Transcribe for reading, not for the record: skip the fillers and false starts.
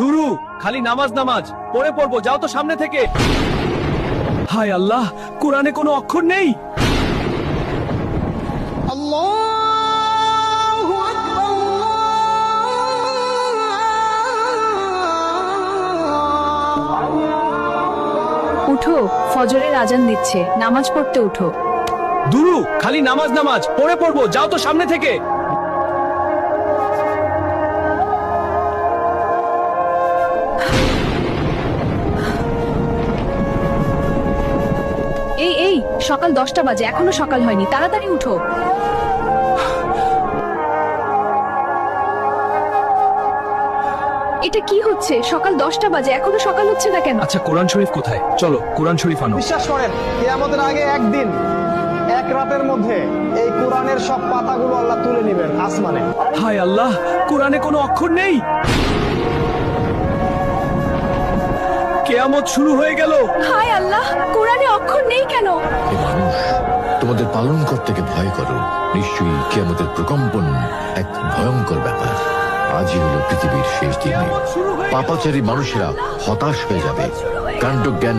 দুরু, খালি নামাজ নামাজ পড়ে পড়বো, যাও তো সামনে থেকে। হায় আল্লাহ, কোরআনে কোনো অক্ষর নেই। উঠো, ফজরের আজান দিচ্ছে, নামাজ পড়তে উঠো। দুরু, খালি নামাজ নামাজ পড়ে পড়বো, যাও তো সামনে থেকে। এই এই, সকাল 10টা বাজে, এখনো সকাল হয়নি, তাড়াতাড়ি উঠো। এটা কি হচ্ছে? সকাল 10টা বাজে, এখনো সকাল হচ্ছে না কেন? আচ্ছা, কোরআন শরীফ কোথায়? চলো কোরআন শরীফ আনো। বিশ্বাস করেন, কিয়ামতের আগে একদিন এক রাতের মধ্যে এই কোরআনের সব পাতাগুলো আল্লাহ তুলে নেবেন আসমানে। হায় আল্লাহ, কোরআনে কোনো অক্ষর নেই। কিয়ামত শুরু হয়ে গেল। হায় আল্লাহ, কোরআনে অক্ষর নেই কেন? হে মানুষ, তোমাদের পালনকর্তাকে ভয় করো। নিশ্চয়ই কিয়ামতের প্রকম্পন এক ভয়ঙ্কর ব্যাপার। আজই হলো পৃথিবীর শেষ দিন। পাপাচারী মানুষেরা হতাশ হয়ে যাবে, কাণ্ডজ্ঞান